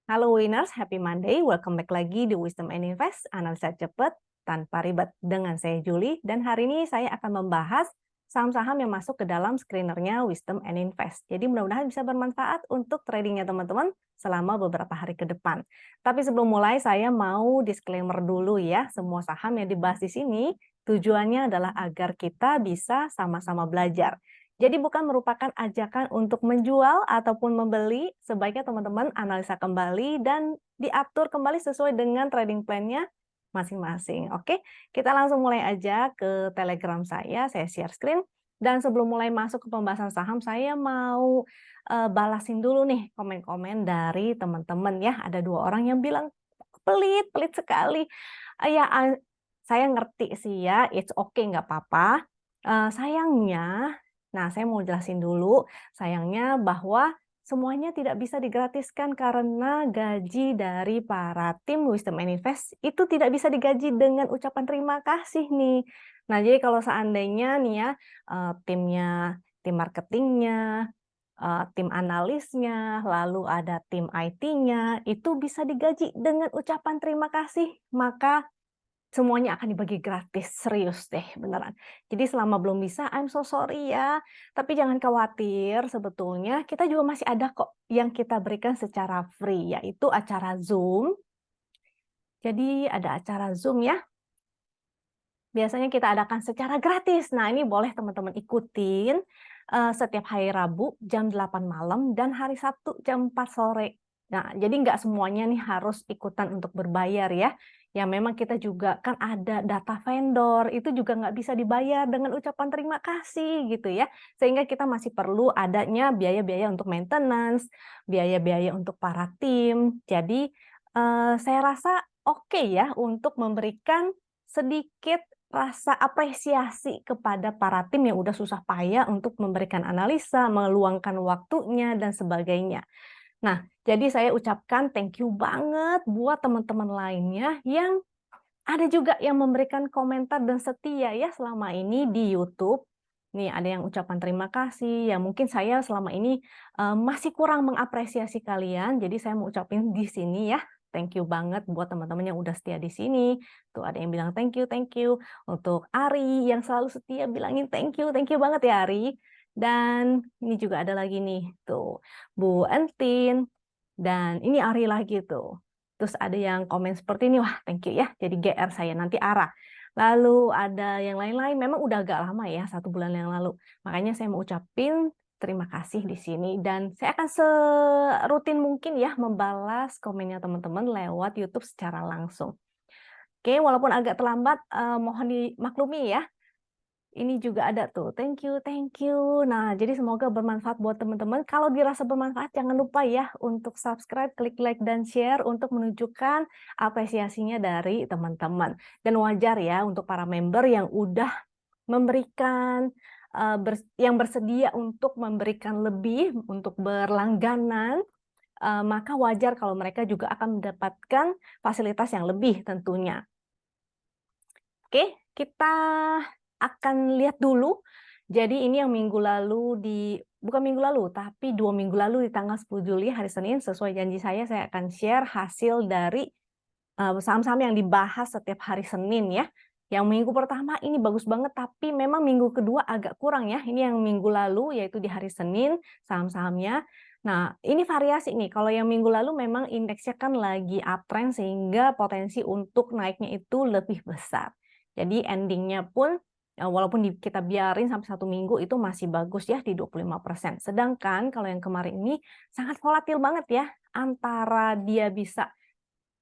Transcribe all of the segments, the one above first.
Halo Winners, Happy Monday. Welcome back lagi di Wisdom and Invest, analisa cepat tanpa ribet. Dengan saya Julie, dan hari ini saya akan membahas saham-saham yang masuk ke dalam screenernya Wisdom and Invest. Jadi mudah-mudahan bisa bermanfaat untuk tradingnya teman-teman selama beberapa hari ke depan. Tapi sebelum mulai, saya mau disclaimer dulu ya. Semua saham yang dibahas di sini tujuannya adalah agar kita bisa sama-sama belajar. Jadi bukan merupakan ajakan untuk menjual ataupun membeli, sebaiknya teman-teman analisa kembali dan diatur kembali sesuai dengan trading plan-nya masing-masing. Oke, kita langsung mulai aja ke Telegram saya share screen. Dan sebelum mulai masuk ke pembahasan saham, saya mau balasin dulu nih komen-komen dari teman-teman ya. Ada 2 orang yang bilang, pelit, pelit sekali. Saya ngerti sih ya, it's okay, nggak apa-apa. Sayangnya, nah, saya mau jelasin dulu, sayangnya bahwa semuanya tidak bisa digratiskan karena gaji dari para tim Wisdom and Invest itu tidak bisa digaji dengan ucapan terima kasih nih. Nah, jadi kalau seandainya nih ya, timnya, tim marketingnya, tim analisnya, lalu ada tim IT-nya, itu bisa digaji dengan ucapan terima kasih, maka semuanya akan dibagi gratis, serius deh, beneran. Jadi selama belum bisa, I'm so sorry ya. Tapi jangan khawatir, sebetulnya kita juga masih ada kok yang kita berikan secara free, yaitu acara Zoom. Jadi ada acara Zoom ya, biasanya kita adakan secara gratis. Nah, ini boleh teman-teman ikutin setiap hari Rabu jam 8 malam dan hari Sabtu jam 4 sore. Nah, jadi nggak semuanya nih harus ikutan untuk berbayar ya. Ya memang kita juga kan ada data vendor, itu juga nggak bisa dibayar dengan ucapan terima kasih gitu ya. Sehingga kita masih perlu adanya biaya-biaya untuk maintenance, biaya-biaya untuk para tim. Jadi saya rasa oke ya untuk memberikan sedikit rasa apresiasi kepada para tim yang udah susah payah untuk memberikan analisa, meluangkan waktunya, dan sebagainya. Nah, jadi saya ucapkan thank you banget buat teman-teman lainnya yang ada juga yang memberikan komentar dan setia ya selama ini di YouTube. Nih, ada yang ucapan terima kasih, ya mungkin saya selama ini masih kurang mengapresiasi kalian, jadi saya mau ucapin di sini ya. Thank you banget buat teman-teman yang udah setia di sini. Tuh ada yang bilang thank you, thank you. Untuk Ari yang selalu setia bilangin thank you banget ya Ari. Dan ini juga ada lagi nih, tuh Bu Entin. Dan ini Ari lagi tuh. Terus ada yang komen seperti ini, wah thank you ya, jadi GR saya nanti arah. Lalu ada yang lain-lain, memang udah agak lama ya, 1 bulan yang lalu. Makanya saya mau ucapin terima kasih di sini. Dan saya akan serutin mungkin ya membalas komennya teman-teman lewat YouTube secara langsung. Oke, walaupun agak terlambat, mohon dimaklumi ya. Ini juga ada tuh, thank you, thank you. Nah, jadi semoga bermanfaat buat teman-teman. Kalau dirasa bermanfaat, jangan lupa ya untuk subscribe, klik like, dan share untuk menunjukkan apresiasinya dari teman-teman. Dan wajar ya untuk para member yang udah memberikan, yang bersedia untuk memberikan lebih, untuk berlangganan, maka wajar kalau mereka juga akan mendapatkan fasilitas yang lebih tentunya. Oke, kita akan lihat dulu. Jadi ini yang minggu lalu bukan minggu lalu, tapi 2 minggu lalu di tanggal 10 Juli hari Senin, sesuai janji saya akan share hasil dari saham-saham yang dibahas setiap hari Senin ya. Yang minggu pertama ini bagus banget, tapi memang minggu kedua agak kurang ya. Ini yang minggu lalu, yaitu di hari Senin, saham-sahamnya. Nah, ini variasi nih. Kalau yang minggu lalu memang indeksnya kan lagi uptrend, sehingga potensi untuk naiknya itu lebih besar. Jadi endingnya pun walaupun kita biarin sampai 1 minggu itu masih bagus ya di 25%. Sedangkan kalau yang kemarin ini sangat volatil banget ya, antara dia bisa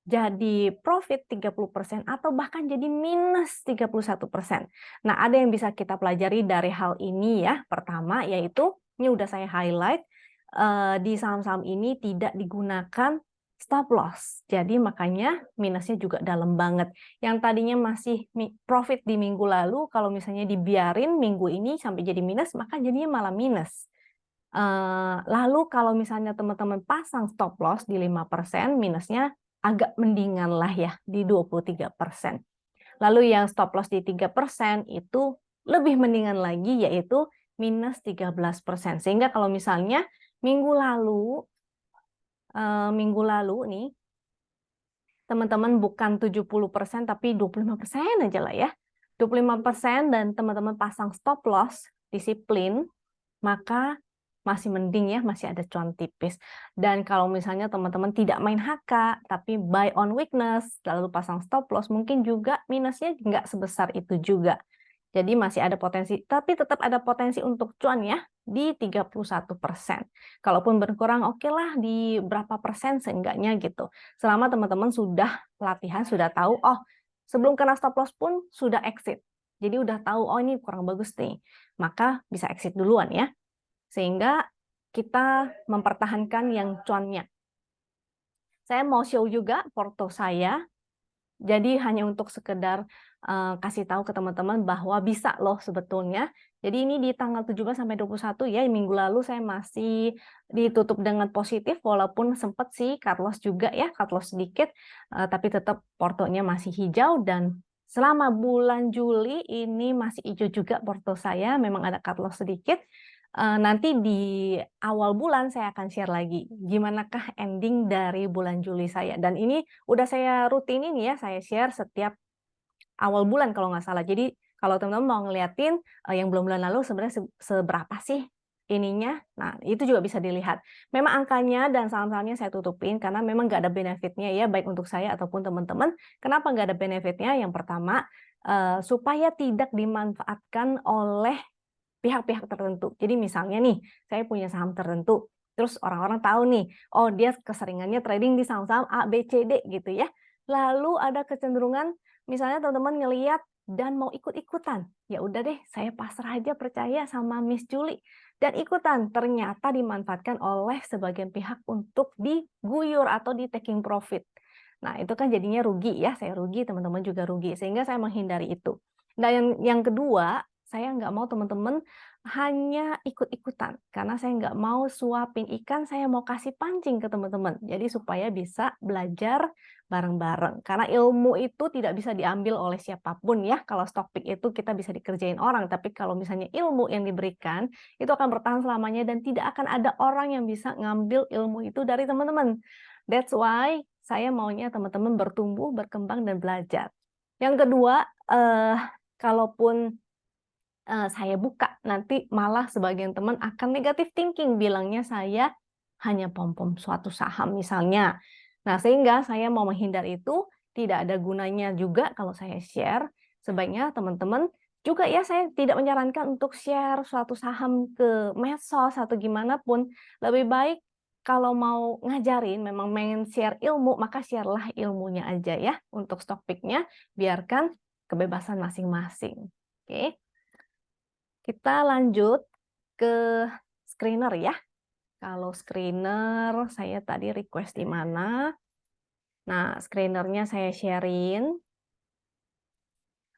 jadi profit 30% atau bahkan jadi minus 31%. Nah, ada yang bisa kita pelajari dari hal ini ya. Pertama yaitu, ini udah saya highlight, di saham-saham ini tidak digunakan stop loss. Jadi makanya minusnya juga dalam banget. Yang tadinya masih profit di minggu lalu, kalau misalnya dibiarin minggu ini sampai jadi minus, maka jadinya malah minus. Lalu kalau misalnya teman-teman pasang stop loss di 5%, minusnya agak mendingan lah ya, di 23%. Lalu yang stop loss di 3% itu lebih mendingan lagi, yaitu minus 13%. Sehingga kalau misalnya minggu lalu minggu lalu nih, teman-teman bukan 70% tapi 25% aja lah ya. 25% dan teman-teman pasang stop loss, disiplin, maka masih mending ya, masih ada cuan tipis. Dan kalau misalnya teman-teman tidak main HK, tapi buy on weakness, lalu pasang stop loss, mungkin juga minusnya nggak sebesar itu juga. Jadi masih ada potensi, tapi tetap ada potensi untuk cuan ya, di 31%. Kalaupun berkurang, oke lah di berapa persen seenggaknya gitu. Selama teman-teman sudah pelatihan, sudah tahu, oh sebelum kena stop loss pun sudah exit. Jadi udah tahu, oh ini kurang bagus nih. Maka bisa exit duluan ya. Sehingga kita mempertahankan yang cuannya. Saya mau show juga porto saya. Jadi hanya untuk sekedar kasih tahu ke teman-teman bahwa bisa loh sebetulnya. Jadi ini di tanggal 17 sampai 21 ya, minggu lalu saya masih ditutup dengan positif walaupun sempat sih cut loss juga ya, cut loss sedikit, tapi tetap portonya masih hijau dan selama bulan Juli ini masih hijau juga porto saya, memang ada cut loss sedikit. Nanti di awal bulan saya akan share lagi gimanakah ending dari bulan Juli saya. Dan ini udah saya rutinin ya, saya share setiap awal bulan kalau nggak salah. Jadi kalau teman-teman mau ngeliatin yang belum bulan lalu sebenarnya seberapa sih ininya, nah itu juga bisa dilihat. Memang angkanya dan saham-sahamnya saya tutupin karena memang nggak ada benefitnya ya, baik untuk saya ataupun teman-teman. Kenapa nggak ada benefitnya? Yang pertama, supaya tidak dimanfaatkan oleh pihak-pihak tertentu. Jadi misalnya nih, saya punya saham tertentu, terus orang-orang tahu nih, oh dia keseringannya trading di saham-saham A, B, C, D gitu ya. Lalu ada kecenderungan, misalnya teman-teman ngeliat dan mau ikut-ikutan. Ya udah deh, saya pasrah aja percaya sama Miss Julie. Dan ikutan, ternyata dimanfaatkan oleh sebagian pihak untuk diguyur atau di taking profit. Nah itu kan jadinya rugi ya, saya rugi, teman-teman juga rugi. Sehingga saya menghindari itu. Nah yang kedua, saya nggak mau teman-teman hanya ikut-ikutan, karena saya nggak mau suapin ikan, saya mau kasih pancing ke teman-teman. Jadi supaya bisa belajar bareng-bareng. Karena ilmu itu tidak bisa diambil oleh siapapun ya. Kalau stock pick itu kita bisa dikerjain orang, tapi kalau misalnya ilmu yang diberikan, itu akan bertahan selamanya dan tidak akan ada orang yang bisa ngambil ilmu itu dari teman-teman. That's why saya maunya teman-teman bertumbuh, berkembang, dan belajar. Yang kedua, kalaupun saya buka, nanti malah sebagian teman akan negatif thinking, bilangnya saya hanya pom-pom suatu saham misalnya. Nah, sehingga saya mau menghindar itu, tidak ada gunanya juga kalau saya share. Sebaiknya teman-teman juga ya, saya tidak menyarankan untuk share suatu saham ke medsos atau gimana pun. Lebih baik kalau mau ngajarin, memang pengen share ilmu, maka share-lah ilmunya aja ya untuk stock pick-nya, biarkan kebebasan masing-masing. Oke. Kita lanjut ke screener ya. Kalau screener, saya tadi request di mana. Nah, screenernya saya sharing.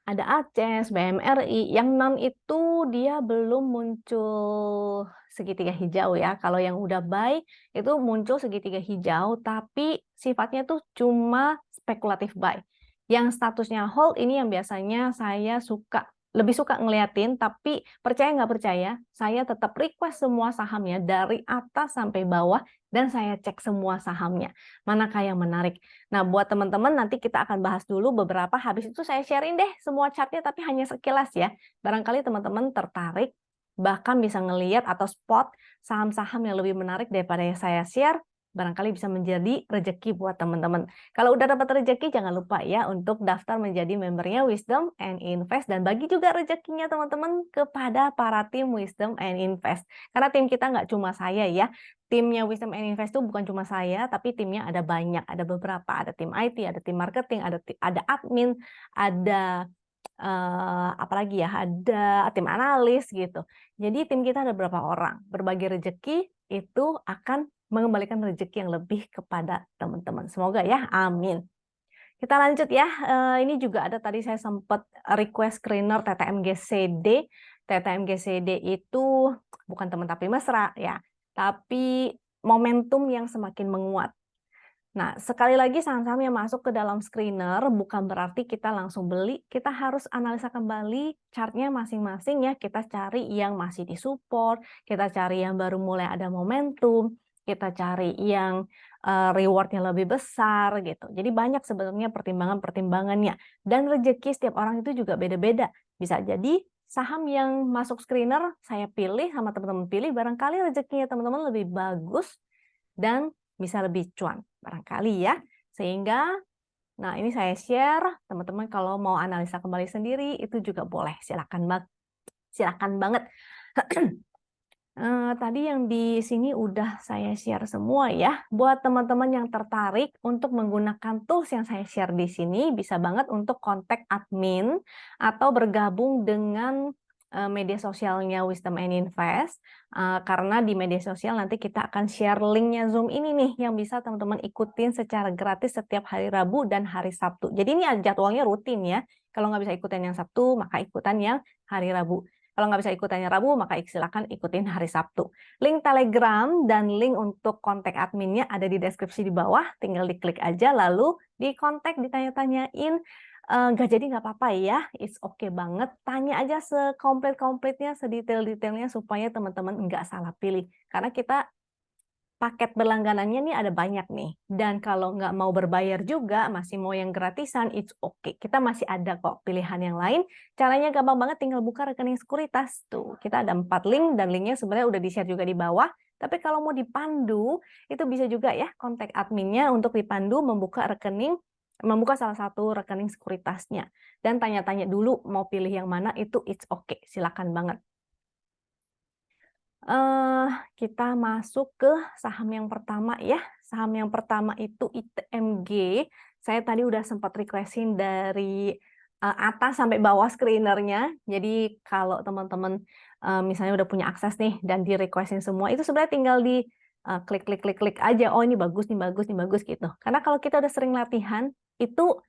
Ada ACES, BMRI. Yang non itu dia belum muncul segitiga hijau ya. Kalau yang udah buy, itu muncul segitiga hijau, tapi sifatnya tuh cuma spekulatif buy. Yang statusnya hold ini yang biasanya saya lebih suka ngeliatin, tapi percaya nggak percaya, saya tetap request semua sahamnya dari atas sampai bawah, dan saya cek semua sahamnya. Manakah yang menarik? Nah, buat teman-teman nanti kita akan bahas dulu beberapa, habis itu saya sharing deh semua chartnya, tapi hanya sekilas ya. Barangkali teman-teman tertarik, bahkan bisa ngeliat atau spot saham-saham yang lebih menarik daripada yang saya share, barangkali bisa menjadi rezeki buat teman-teman. Kalau udah dapat rezeki, jangan lupa ya untuk daftar menjadi membernya Wisdom and Invest, dan bagi juga rezekinya teman-teman kepada para tim Wisdom and Invest. Karena tim kita nggak cuma saya ya, timnya Wisdom and Invest itu bukan cuma saya, tapi timnya ada banyak, ada beberapa, ada tim IT, ada tim marketing, ada admin, ada apalagi ya, ada tim analis gitu. Jadi tim kita ada berapa orang, berbagi rezeki itu akan mengembalikan rezeki yang lebih kepada teman-teman. Semoga ya, amin. Kita lanjut ya, ini juga ada tadi saya sempat request screener TTMGCD. TTMGCD itu bukan teman tapi mesra ya, tapi momentum yang semakin menguat. Nah, sekali lagi saham-saham yang masuk ke dalam screener bukan berarti kita langsung beli, kita harus analisa kembali chartnya masing-masing ya, kita cari yang masih disupport, kita cari yang baru mulai ada momentum, kita cari yang reward-nya lebih besar gitu. Jadi banyak sebenarnya pertimbangan-pertimbangannya. Dan rezeki setiap orang itu juga beda-beda. Bisa jadi saham yang masuk screener saya pilih sama teman-teman pilih, barangkali rezekinya teman-teman lebih bagus dan bisa lebih cuan. Barangkali ya. Sehingga, nah ini saya share, teman-teman kalau mau analisa kembali sendiri itu juga boleh. Silakan banget. Tadi yang di sini udah saya share semua ya. Buat teman-teman yang tertarik untuk menggunakan tools yang saya share di sini, bisa banget untuk kontak admin atau bergabung dengan media sosialnya Wisdom and Invest. Karena di media sosial nanti kita akan share linknya Zoom ini nih, yang bisa teman-teman ikutin secara gratis setiap hari Rabu dan hari Sabtu. Jadi ini jadwalnya rutin ya. Kalau nggak bisa ikutan yang Sabtu, maka ikutan yang hari Rabu. Kalau nggak bisa ikutannya Rabu, maka silakan ikutin hari Sabtu. Link Telegram dan link untuk kontak adminnya ada di deskripsi di bawah. Tinggal diklik aja, lalu dikontak, ditanya-tanyain. Nggak jadi nggak apa-apa ya, it's okay banget. Tanya aja sekomplit-komplitnya, sedetail-detailnya, supaya teman-teman nggak salah pilih. Karena kita paket berlangganannya nih ada banyak nih. Dan kalau nggak mau berbayar juga, masih mau yang gratisan, it's okay. Kita masih ada kok pilihan yang lain. Caranya gampang banget, tinggal buka rekening sekuritas. Tuh, kita ada 4 link, dan linknya sebenarnya udah di-share juga di bawah. Tapi kalau mau dipandu, itu bisa juga ya, kontak adminnya untuk dipandu membuka salah satu rekening sekuritasnya. Dan tanya-tanya dulu mau pilih yang mana, itu it's okay. Silakan banget. Kita masuk ke saham yang pertama ya. Saham yang pertama itu ITMG. Saya tadi udah sempat requestin dari atas sampai bawah screenernya. Jadi kalau teman-teman misalnya udah punya akses nih dan di requestin semua, itu sebenarnya tinggal di klik aja. Oh ini bagus, ini bagus, ini bagus gitu. Karena kalau kita udah sering latihan, itu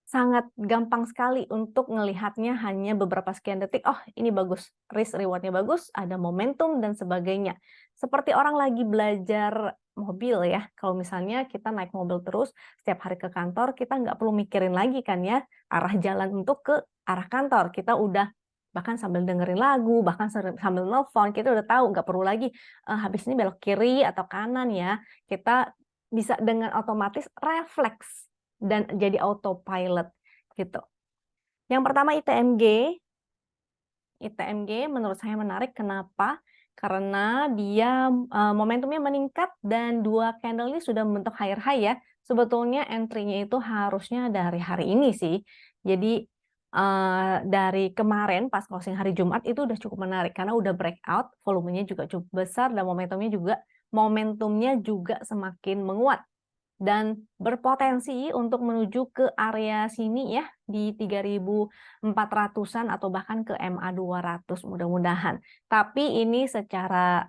sangat gampang sekali untuk ngelihatnya hanya beberapa sekian detik, oh ini bagus, risk rewardnya bagus, ada momentum dan sebagainya. Seperti orang lagi belajar mobil ya, kalau misalnya kita naik mobil terus setiap hari ke kantor, kita nggak perlu mikirin lagi kan ya, arah jalan untuk ke arah kantor. Kita udah bahkan sambil dengerin lagu, bahkan sambil nelfon, kita udah tahu, nggak perlu lagi habis ini belok kiri atau kanan ya. Kita bisa dengan otomatis refleks dan jadi autopilot gitu. Yang pertama ITMG. ITMG menurut saya menarik. Kenapa? Karena dia momentumnya meningkat dan 2 candle ini sudah membentuk higher high ya. Sebetulnya entry-nya itu harusnya dari hari ini sih. Jadi dari kemarin pas closing hari Jumat itu udah cukup menarik karena udah breakout, volumenya juga cukup besar dan momentumnya juga semakin menguat dan berpotensi untuk menuju ke area sini ya di 3.400-an atau bahkan ke MA 200 mudah-mudahan. Tapi ini secara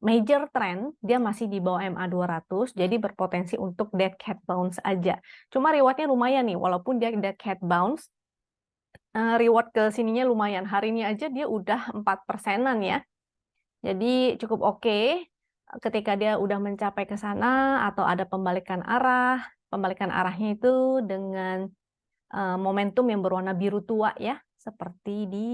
major trend dia masih di bawah MA 200, jadi berpotensi untuk dead cat bounce aja. Cuma rewardnya lumayan nih, walaupun dia dead cat bounce, reward ke sininya lumayan. Hari ini aja dia udah 4%-an ya. Jadi cukup oke. Ketika dia udah mencapai ke sana atau ada pembalikan arahnya itu dengan momentum yang berwarna biru tua ya, seperti di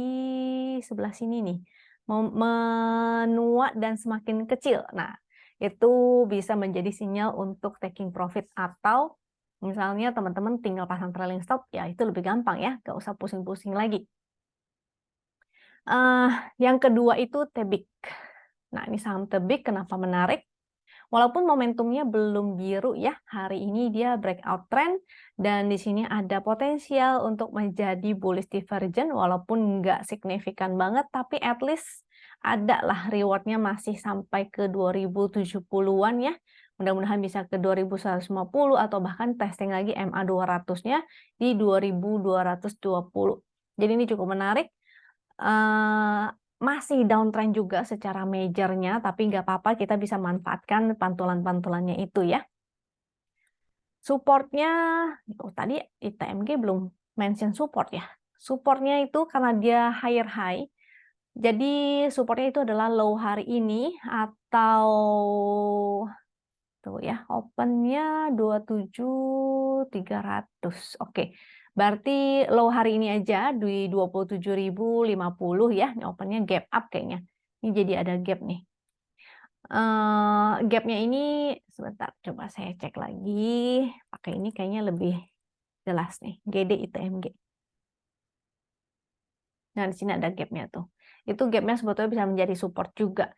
sebelah sini nih, menua dan semakin kecil. Nah, itu bisa menjadi sinyal untuk taking profit, atau misalnya teman-teman tinggal pasang trailing stop, ya itu lebih gampang ya, nggak usah pusing-pusing lagi. Yang kedua itu Tebik. Nah, ini saham Tebik kenapa menarik? Walaupun momentumnya belum biru ya, hari ini dia breakout trend dan di sini ada potensial untuk menjadi bullish divergent walaupun nggak signifikan banget, tapi at least ada lah rewardnya masih sampai ke 2070-an ya. Mudah-mudahan bisa ke 2150 atau bahkan testing lagi MA 200-nya di 2220. Jadi ini cukup menarik. Masih downtrend juga secara majornya, tapi nggak apa-apa, kita bisa manfaatkan pantulan-pantulannya itu ya. Supportnya, oh tadi ITMG belum mention support ya. Supportnya itu karena dia higher high, jadi supportnya itu adalah low hari ini atau tuh ya, opennya 27.300. Oke. Berarti low hari ini aja di 27.050 ya, ini opennya gap up kayaknya. Ini jadi ada gap nih. Gapnya ini sebentar, coba saya cek lagi. Pakai ini kayaknya lebih jelas nih. GD ITMG. Nah, di sini ada gapnya tuh. Itu gapnya sebetulnya bisa menjadi support juga.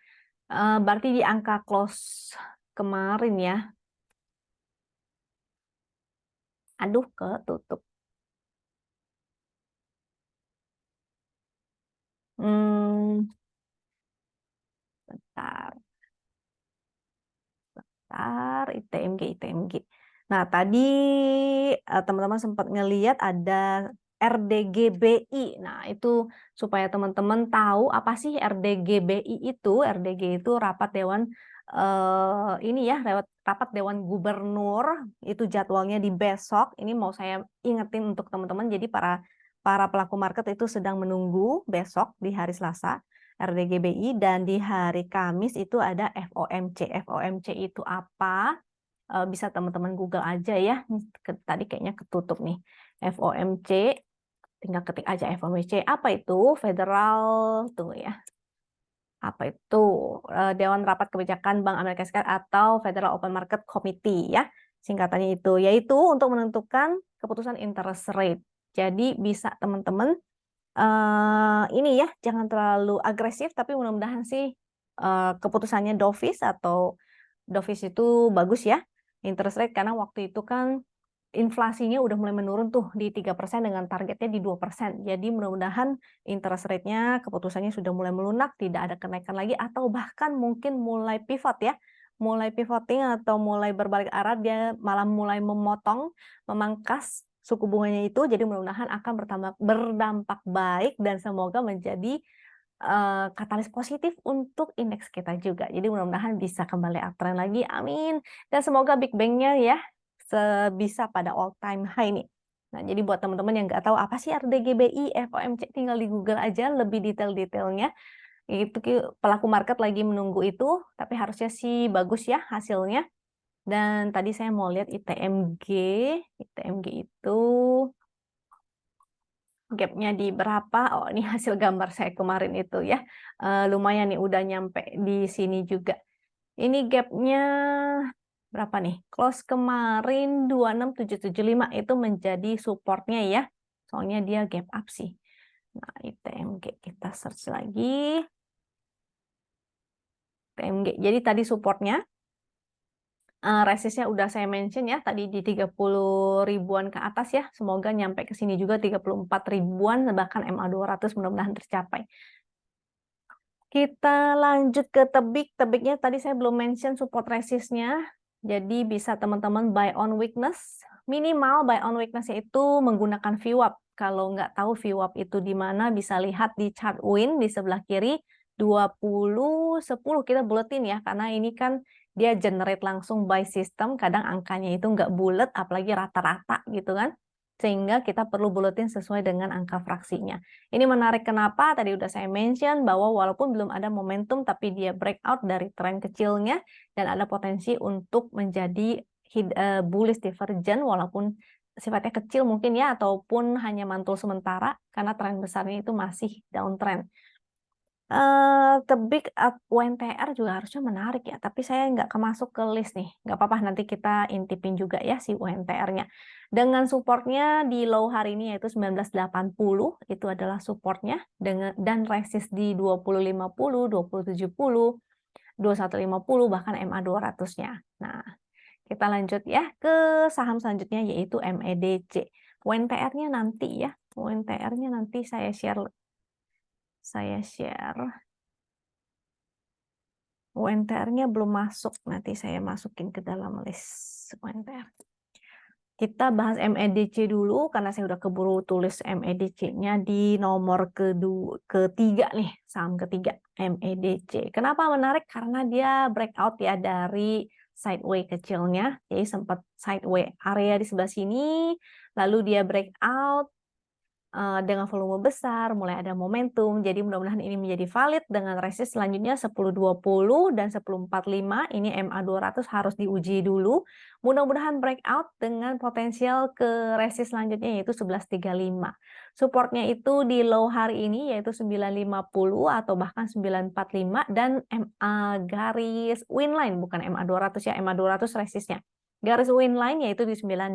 Berarti di angka close kemarin ya. Aduh, ketutup. Hmm, bentar. ITMG. Nah, tadi teman-teman sempat ngeliat ada RDGBI. Nah, itu supaya teman-teman tahu apa sih RDGBI itu. RDG itu rapat dewan ini ya, rapat dewan gubernur. Itu jadwalnya di besok. Ini mau saya ingetin untuk teman-teman. Jadi para pelaku market itu sedang menunggu besok di hari Selasa. RDGBI, dan di hari Kamis itu ada FOMC. FOMC itu apa? Bisa teman-teman Google aja ya. Tadi kayaknya ketutup nih. FOMC, tinggal ketik aja FOMC. Apa itu? Federal, tunggu ya. Apa itu? Dewan Rapat Kebijakan Bank Amerika Serikat atau Federal Open Market Committee ya. Singkatannya itu, yaitu untuk menentukan keputusan interest rate. Jadi bisa teman-teman ini ya, jangan terlalu agresif, tapi mudah-mudahan sih keputusannya dovish, atau dovish itu bagus ya, interest rate, karena waktu itu kan inflasinya udah mulai menurun tuh di 3% dengan targetnya di 2%. Jadi mudah-mudahan interest rate-nya keputusannya sudah mulai melunak, tidak ada kenaikan lagi, atau bahkan mungkin mulai pivot ya, mulai pivoting atau mulai berbalik arah, dia malah mulai memangkas suku bunganya itu. Jadi mudah-mudahan akan berdampak baik dan semoga menjadi katalis positif untuk indeks kita juga. Jadi mudah-mudahan bisa kembali uptrend lagi, amin. Dan semoga Big Bang-nya ya bisa pada all time high nih. Nah, jadi buat teman-teman yang nggak tahu apa sih RDGBI, FOMC, tinggal di Google aja lebih detail-detailnya. Itu pelaku market lagi menunggu itu, tapi harusnya sih bagus ya hasilnya. Dan tadi saya mau lihat ITMG. ITMG itu gapnya di berapa? Oh, ini hasil gambar saya kemarin itu ya. Lumayan nih, udah nyampe di sini juga. Ini gapnya berapa nih? Close kemarin 26775 itu menjadi supportnya ya. Soalnya dia gap up sih. Nah, ITMG kita search lagi. ITMG. Jadi tadi supportnya, resistnya udah saya mention ya, tadi di 30 ribuan ke atas ya. Semoga nyampe ke sini juga 34 ribuan, bahkan MA 200 mudah-mudahan tercapai. Kita lanjut ke tebik. Tebiknya tadi saya belum mention support resistnya. Jadi bisa teman-teman buy on weakness. Minimal buy on weakness itu menggunakan VWAP. Kalau nggak tahu VWAP itu di mana, bisa lihat di chart win di sebelah kiri. 20-10 kita buletin ya, karena ini kan dia generate langsung by system. Kadang angkanya itu nggak bulat, apalagi rata-rata gitu kan. Sehingga kita perlu buletin sesuai dengan angka fraksinya. Ini menarik kenapa? Tadi udah saya mention bahwa walaupun belum ada momentum, tapi dia breakout dari tren kecilnya dan ada potensi untuk menjadi bullish divergent, walaupun sifatnya kecil mungkin ya, ataupun hanya mantul sementara karena tren besarnya itu masih downtrend. Tebik UNTR juga harusnya menarik ya, tapi saya nggak kemasuk ke list nih. Nggak apa-apa, nanti kita intipin juga ya si UNTR-nya. Dengan supportnya di low hari ini yaitu 1980, itu adalah supportnya, dan resist di 2050, 2070, 2150, bahkan MA 200-nya. Nah, kita lanjut ya ke saham selanjutnya yaitu MEDC. UNTR-nya nanti ya, UNTR-nya nanti saya share. UNTR-nya belum masuk, nanti saya masukin ke dalam list UNTR. Kita bahas MEDC dulu, karena saya udah keburu tulis MEDC-nya di nomor ketiga nih, saham ketiga, MEDC. Kenapa menarik? Karena dia breakout ya dari sideway kecilnya, jadi sempat sideway area di sebelah sini, lalu dia breakout, dengan volume besar, mulai ada momentum. Jadi mudah-mudahan ini menjadi valid dengan resist selanjutnya 10.20 dan 10.45. Ini MA200 harus diuji dulu. Mudah-mudahan breakout dengan potensial ke resist selanjutnya yaitu 11.35. Supportnya itu di low hari ini yaitu 9.50 atau bahkan 9.45 dan MA garis winline, bukan MA200 ya, MA200 resistnya. Garis winline yaitu di 9.20.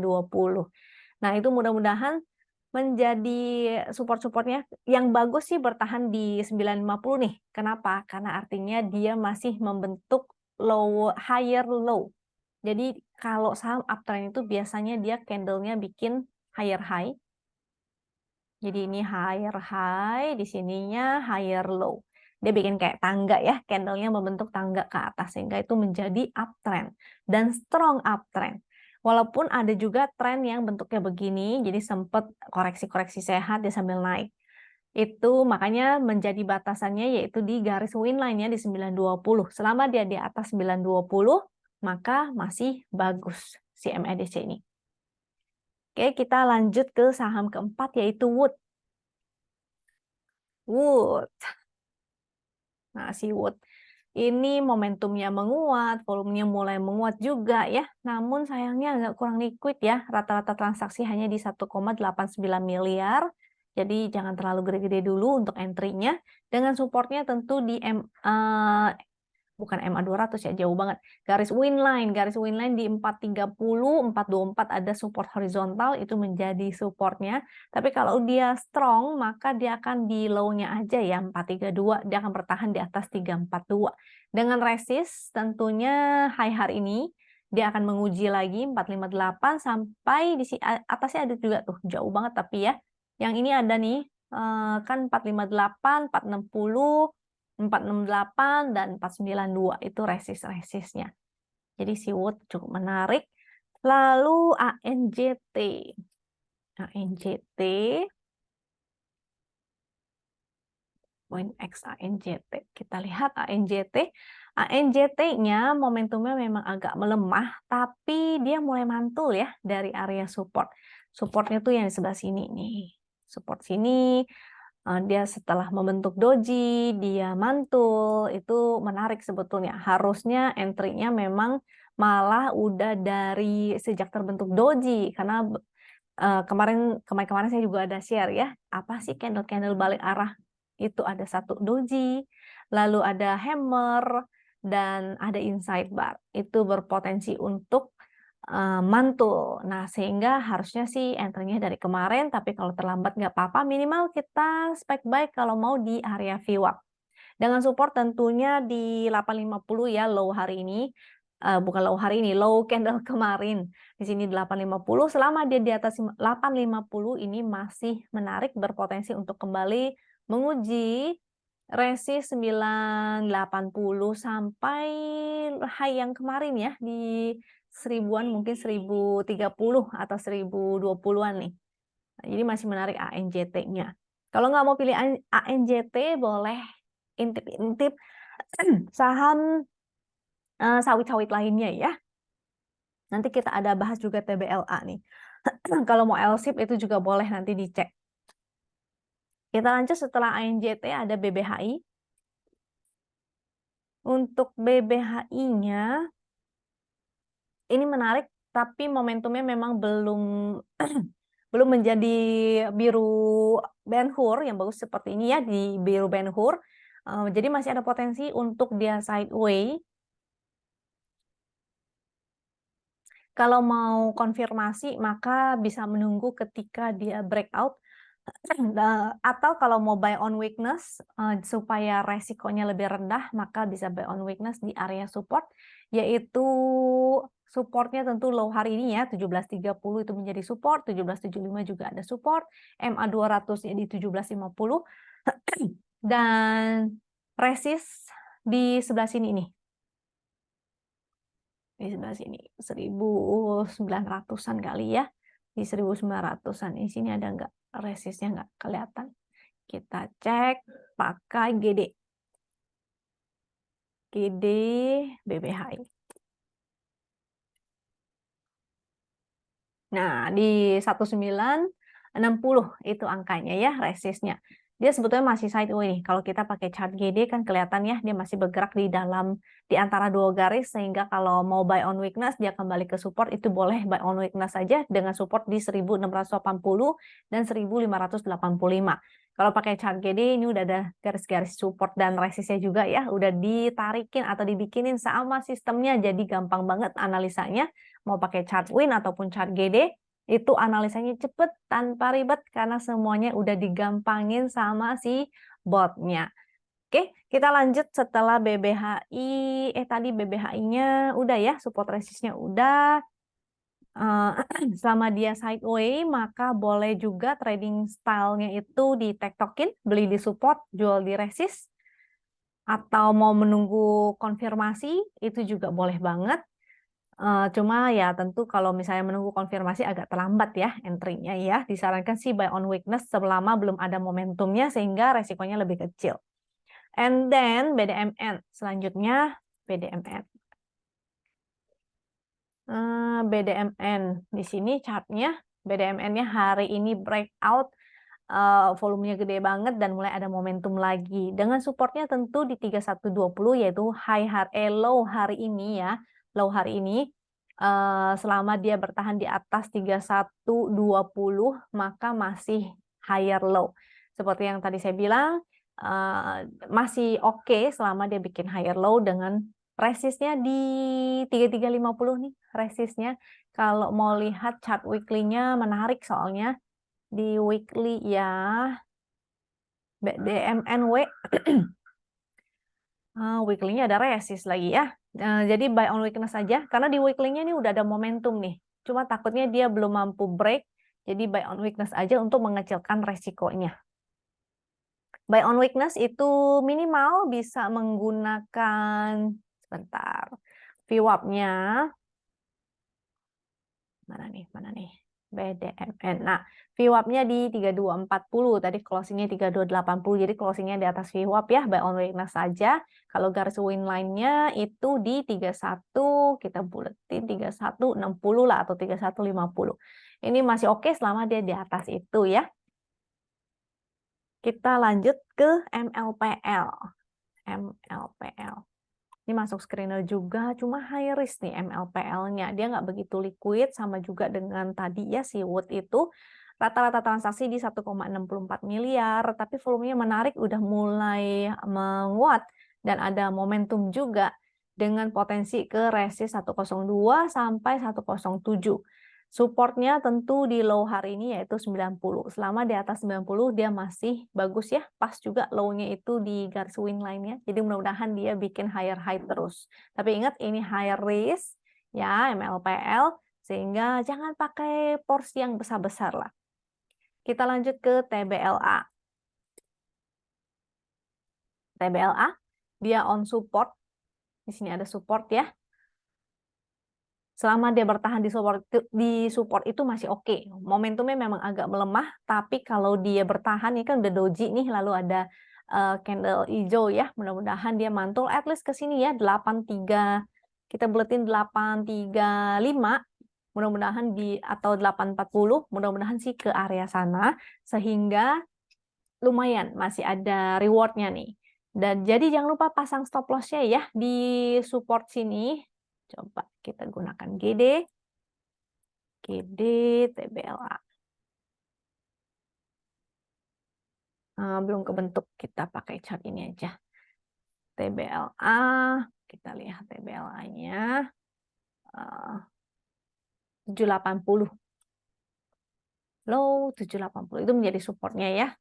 Nah, itu mudah-mudahan menjadi support-supportnya yang bagus sih bertahan di 9.50 nih. Kenapa? Karena artinya dia masih membentuk low higher low. Jadi kalau saham uptrend itu biasanya dia candle-nya bikin higher high. Jadi ini higher high, di sininya higher low. Dia bikin kayak tangga ya, candle-nya membentuk tangga ke atas sehingga itu menjadi uptrend dan strong uptrend. Walaupun ada juga tren yang bentuknya begini, jadi sempat koreksi-koreksi sehat dia sambil naik. Itu makanya menjadi batasannya yaitu di garis winline-nya di 920. Selama dia di atas 920, maka masih bagus si MEDC ini. Oke, kita lanjut ke saham keempat yaitu Wood. Wood. Nah, si Wood ini momentumnya menguat, volumenya mulai menguat juga ya. Namun sayangnya agak kurang liquid ya. Rata-rata transaksi hanya di 1,89 miliar. Jadi jangan terlalu gede-gede dulu untuk entry-nya. Dengan supportnya tentu di bukan MA200 ya, jauh banget. Garis winline di 430, 424 ada support horizontal, itu menjadi supportnya. Tapi kalau dia strong, maka dia akan di low-nya aja ya, 432. Dia akan bertahan di atas 342. Dengan resist, tentunya high hari ini, dia akan menguji lagi 458 sampai di atasnya ada juga tuh, jauh banget tapi ya. Yang ini ada nih, kan 458, 460, 468 dan 492 itu resist-resistnya. Jadi si Wood cukup menarik. Lalu ANJT. ANJT. Poin X ANJT. Kita lihat ANJT. ANJT-nya momentumnya memang agak melemah, tapi dia mulai mantul ya dari area support. Supportnya tuh yang di sebelah sini nih. Support sini, dia setelah membentuk doji, dia mantul, itu menarik sebetulnya. Harusnya entry-nya memang malah udah dari sejak terbentuk doji, karena kemarin saya juga ada share ya, apa sih candle-candle balik arah? Itu ada satu doji, lalu ada hammer, dan ada inside bar. Itu berpotensi untuk mantul. Nah, sehingga harusnya sih entry-nya dari kemarin, tapi kalau terlambat nggak apa-apa, minimal kita spek buy kalau mau di area VWAP. Dengan support tentunya di 850 ya, low hari ini. Bukan low hari ini, low candle kemarin. Di sini 850, selama dia di atas 850 ini masih menarik, berpotensi untuk kembali menguji resist 980 sampai high yang kemarin ya, di seribuan, mungkin 1030 atau 1020-an nih. Nah, jadi masih menarik ANJT-nya. Kalau nggak mau pilih ANJT, boleh intip-intip saham sawit-sawit lainnya ya. Nanti kita ada bahas juga TBLA nih. Kalau mau LSIP itu juga boleh nanti dicek. Kita lanjut setelah ANJT ada BBHI. Untuk BBHI-nya ini menarik, tapi momentumnya memang belum menjadi biru Ben Hur yang bagus seperti ini ya, di biru Ben Hur. Jadi masih ada potensi untuk dia sideway. Kalau mau konfirmasi maka bisa menunggu ketika dia breakout. Atau kalau mau buy on weakness supaya resikonya lebih rendah, maka bisa buy on weakness di area support, yaitu supportnya tentu low hari ini ya, 17.30 itu menjadi support, 17.75 juga ada support, MA200 ya di 17.50, dan resist di sebelah sini nih. Di sebelah sini 1900-an kali ya, di 1900-an. Di sini ada nggak resistnya, nggak kelihatan. Kita cek pakai GD BBHI. Nah, di 19 60 itu angkanya ya, resistnya. Dia sebetulnya masih sideways nih. Kalau kita pakai chart GD kan kelihatan ya, dia masih bergerak di antara dua garis, sehingga kalau mau buy on weakness, dia kembali ke support, itu boleh buy on weakness saja dengan support di 1680 dan 1585. Kalau pakai chart GD, ini udah ada garis-garis support dan resistnya juga ya, udah ditarikin atau dibikinin sama sistemnya, jadi gampang banget analisanya. Mau pakai chart win ataupun chart GD, itu analisanya cepet tanpa ribet karena semuanya udah digampangin sama si botnya. Oke, kita lanjut setelah BBHI. Tadi BBHI-nya udah ya, support resistnya udah. Selama dia sideways, maka boleh juga trading style-nya itu ditektokin, beli di support, jual di resist. Atau mau menunggu konfirmasi, itu juga boleh banget. Cuma ya tentu kalau misalnya menunggu konfirmasi agak terlambat ya entry-nya ya. Disarankan sih buy on weakness selama belum ada momentumnya sehingga resikonya lebih kecil. And then BDMN. Selanjutnya BDMN. BDMN. Di sini chartnya BDMN-nya hari ini breakout. Volumenya gede banget dan mulai ada momentum lagi. Dengan supportnya tentu di 3120 yaitu low hari ini ya. Low hari ini selama dia bertahan di atas 3120 maka masih higher low. Seperti yang tadi saya bilang masih oke selama dia bikin higher low dengan resistnya di 3350 nih resistnya. Kalau mau lihat chart weekly-nya menarik soalnya di weekly ya BDMNW weekly-nya ada resist lagi ya. Jadi buy on weakness saja karena di weekly-nya ini udah ada momentum nih. Cuma takutnya dia belum mampu break. Jadi buy on weakness aja untuk mengecilkan resikonya. Buy on weakness itu minimal bisa menggunakan sebentar. VWAP-nya mana nih? BDMN. Nah, VWAP-nya di 3240, tadi closing-nya 3280, jadi closing-nya di atas VWAP ya, buy on weakness saja. Kalau garis win line-nya itu di 31, kita buletin 3160 lah, atau 3150. Ini masih oke selama dia di atas itu ya. Kita lanjut ke MLPL. MLPL. Ini masuk screener juga, cuma high risk nih MLPL-nya. Dia nggak begitu liquid, sama juga dengan tadi ya si Wood itu. Rata-rata transaksi di 1,64 miliar, tapi volumenya menarik, udah mulai menguat. Dan ada momentum juga dengan potensi ke resist 102 sampai 107. Supportnya tentu di low hari ini yaitu 90. Selama di atas 90 dia masih bagus ya. Pas juga low-nya itu di garis win line-nya. Jadi mudah-mudahan dia bikin higher high terus. Tapi ingat ini higher risk ya MLPL. Sehingga jangan pakai porsi yang besar-besar lah. Kita lanjut ke TBLA. TBLA dia on support. Di sini ada support ya. Selama dia bertahan di support itu masih oke. Momentumnya memang agak melemah, tapi kalau dia bertahan, ini kan udah doji nih, lalu ada candle hijau ya, mudah-mudahan dia mantul at least ke sini ya, 83, kita buletin 835, mudah-mudahan atau 840, mudah-mudahan sih ke area sana, sehingga lumayan, masih ada rewardnya nih. Dan jadi jangan lupa pasang stop loss-nya ya, di support sini. Coba kita gunakan GD, TBLA. Belum kebentuk, kita pakai chart ini aja. TBLA, kita lihat TBLA-nya. 780. Low 780, itu menjadi supportnya ya.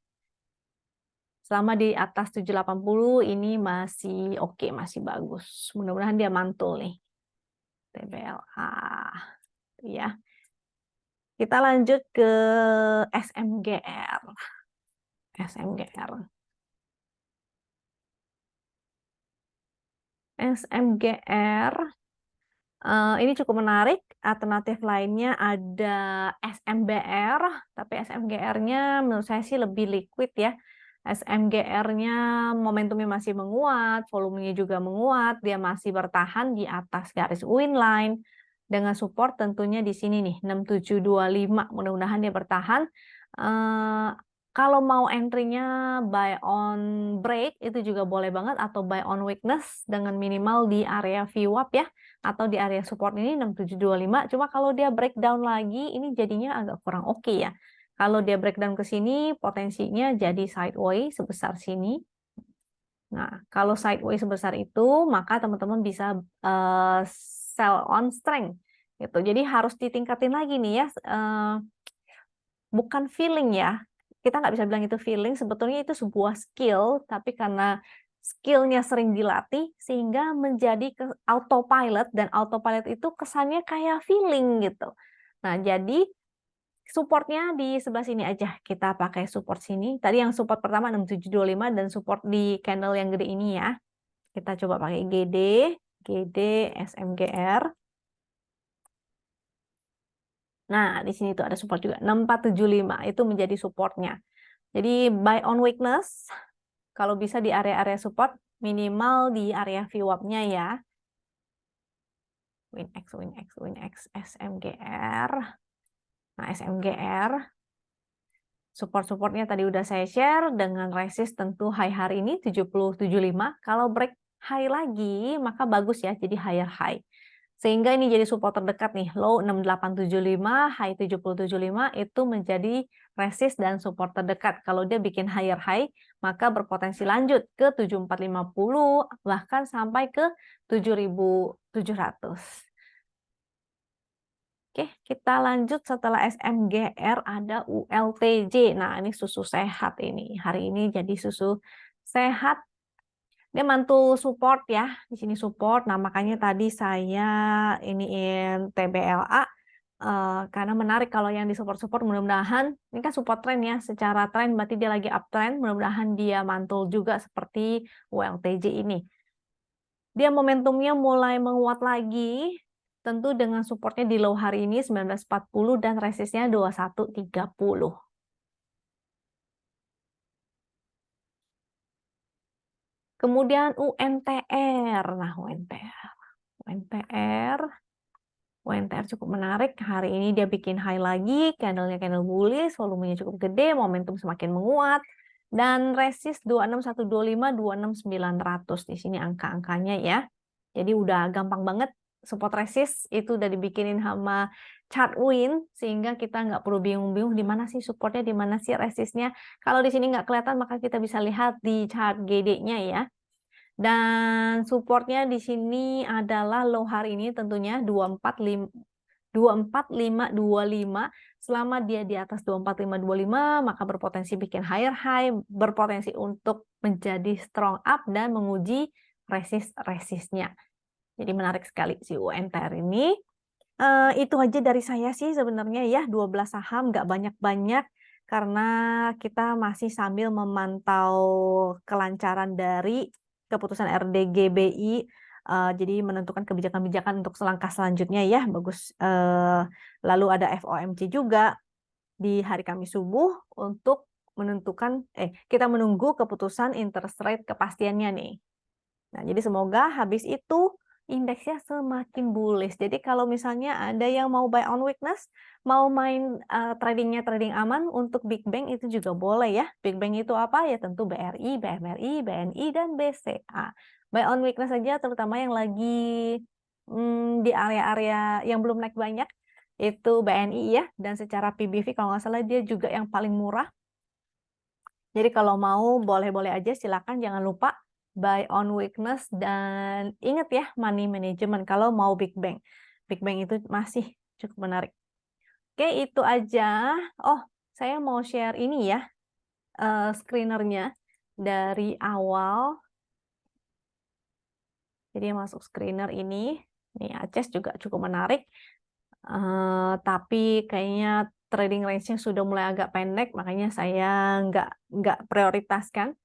Selama di atas 780 ini masih oke, masih bagus. Mudah-mudahan dia mantul nih. TBLA. Ya. Kita lanjut ke SMGR. SMGR. SMGR ini cukup menarik. Alternatif lainnya ada SMBR, tapi SMGR-nya menurut saya sih lebih liquid ya. SMGR-nya momentumnya masih menguat, volumenya juga menguat, dia masih bertahan di atas garis win line dengan support tentunya di sini nih 6725. Mudah-mudahan dia bertahan. Eh, kalau mau entry-nya buy on break itu juga boleh banget, atau buy on weakness dengan minimal di area VWAP ya, atau di area support ini 6725. Cuma kalau dia breakdown lagi ini jadinya agak kurang oke ya. Kalau dia breakdown ke sini potensinya jadi sideways sebesar sini. Nah, kalau sideways sebesar itu maka teman-teman bisa sell on strength gitu. Jadi harus ditingkatin lagi nih ya. Bukan feeling ya. Kita nggak bisa bilang itu feeling, sebetulnya itu sebuah skill, tapi karena skillnya sering dilatih, sehingga menjadi ke autopilot, dan autopilot itu kesannya kayak feeling gitu. Nah, jadi supportnya di sebelah sini aja. Kita pakai support sini. Tadi yang support pertama 6725 dan support di candle yang gede ini ya. Kita coba pakai GD, SMGR. Nah, di sini tuh ada support juga. 6475 itu menjadi supportnya. Jadi buy on weakness, kalau bisa di area-area support, minimal di area VWAP-nya ya. WinX, SMGR. Nah, SMGR, support-supportnya tadi udah saya share, dengan resist tentu high hari ini 7075. Kalau break high lagi, maka bagus ya, jadi higher high. Sehingga ini jadi support terdekat nih, low 6875, high 7075 itu menjadi resist dan support terdekat. Kalau dia bikin higher high, maka berpotensi lanjut ke 7450, bahkan sampai ke 7700. Oke, kita lanjut setelah SMGR ada ULTJ. Nah, ini susu sehat ini. Hari ini jadi susu sehat. Dia mantu support ya, di sini support. Nah, makanya tadi saya iniin TBLA karena menarik kalau yang di support-support, mudah-mudahan ini kan support trend ya, secara trend berarti dia lagi uptrend, mudah-mudahan dia mantul juga seperti ULTJ ini. Dia momentumnya mulai menguat lagi, tentu dengan supportnya di low hari ini 1940 dan resistnya 2130. Kemudian UNTR. Nah, UNTR cukup menarik. Hari ini dia bikin high lagi, candlenya candle bullish, volumenya cukup gede, momentum semakin menguat. Dan resist 26125, 26900. Di sini angka-angkanya ya. Jadi udah gampang banget. Support resist itu udah dibikinin sama chart win, sehingga kita nggak perlu bingung-bingung di mana sih supportnya, di mana sih resistnya. Kalau di sini nggak kelihatan, maka kita bisa lihat di chart GD-nya ya. Dan supportnya di sini adalah low hari ini tentunya 24525. Selama dia di atas 24525, maka berpotensi bikin higher high, berpotensi untuk menjadi strong up dan menguji resist-resistnya. Jadi menarik sekali si UNTR ini. Itu aja dari saya sih sebenarnya ya, 12 saham nggak banyak-banyak karena kita masih sambil memantau kelancaran dari keputusan RDGBI, jadi menentukan kebijakan-kebijakan untuk selangkah selanjutnya ya, bagus. Lalu ada FOMC juga di hari Kamis subuh untuk menentukan, kita menunggu keputusan interest rate kepastiannya nih. Nah, jadi semoga habis itu indeksnya semakin bullish. Jadi kalau misalnya ada yang mau buy on weakness, mau main tradingnya trading aman untuk Big Bang itu juga boleh ya. Big Bang itu apa? Ya tentu BRI, BMRI, BNI, dan BCA. Buy on weakness saja terutama yang lagi di area-area yang belum naik banyak, itu BNI ya. Dan secara PBV kalau nggak salah dia juga yang paling murah. Jadi kalau mau boleh-boleh aja, silakan, jangan lupa buy on weakness dan ingat ya money management kalau mau Big Bang. Big Bang itu masih cukup menarik. Oke, itu aja. Oh, saya mau share ini ya, screenernya dari awal. Jadi masuk screener ini, nih Aces juga cukup menarik. Tapi kayaknya trading range-nya sudah mulai agak pendek, makanya saya nggak prioritaskan.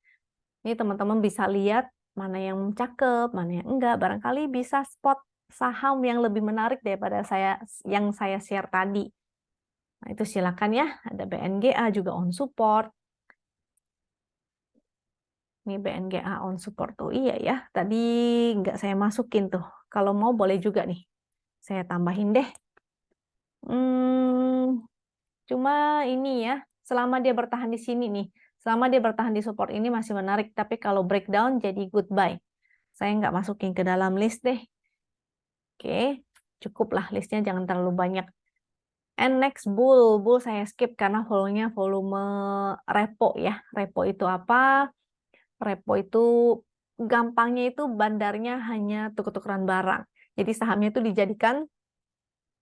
Ini teman-teman bisa lihat mana yang cakep, mana yang enggak. Barangkali bisa spot saham yang lebih menarik daripada yang saya share tadi. Nah, itu silakan ya. Ada BNGA juga on support. Ini BNGA on support tuh. Iya ya, tadi nggak saya masukin tuh. Kalau mau boleh juga nih. Saya tambahin deh. Cuma ini ya, selama dia bertahan di sini nih, selama dia bertahan di support ini masih menarik, tapi kalau breakdown jadi goodbye. Saya nggak masukin ke dalam list deh. Oke, cukuplah listnya, jangan terlalu banyak. And next bull saya skip karena volumenya volume repo ya. Repo itu apa? Repo itu gampangnya itu bandarnya hanya tuker-tukeran barang. Jadi sahamnya itu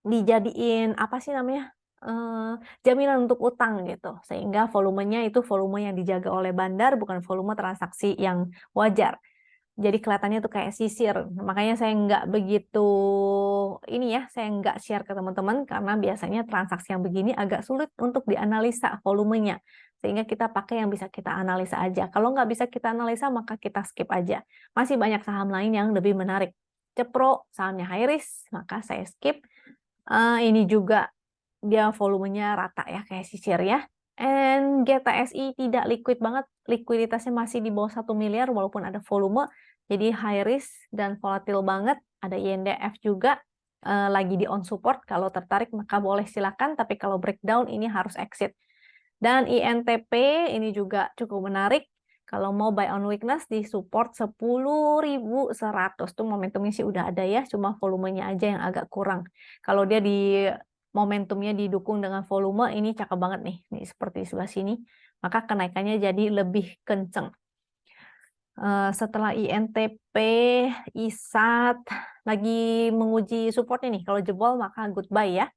dijadiin apa sih namanya? Jaminan untuk utang gitu. Sehingga volumenya itu volume yang dijaga oleh bandar, bukan volume transaksi yang wajar. Jadi kelihatannya tuh kayak sisir. Makanya saya nggak begitu ini ya, saya nggak share ke teman-teman karena biasanya transaksi yang begini agak sulit untuk dianalisa volumenya. Sehingga kita pakai yang bisa kita analisa aja. Kalau nggak bisa kita analisa, maka kita skip aja. Masih banyak saham lain yang lebih menarik. Cepro, sahamnya high risk, maka saya skip. Ini juga dia volumenya rata ya, kayak sisir ya. And GTSI tidak liquid banget, likuiditasnya masih di bawah 1 miliar walaupun ada volume, jadi high risk dan volatil banget. Ada INDF juga, lagi di on support, kalau tertarik maka boleh silakan, tapi kalau breakdown ini harus exit. Dan INTP ini juga cukup menarik, kalau mau buy on weakness di support 10.100 tuh momentumnya sih udah ada ya, cuma volumenya aja yang agak kurang. Kalau dia di momentumnya didukung dengan volume, ini cakep banget nih, seperti sebelah sini, maka kenaikannya jadi lebih kenceng. Setelah INTP, ISAT lagi menguji support ini, kalau jebol maka goodbye ya.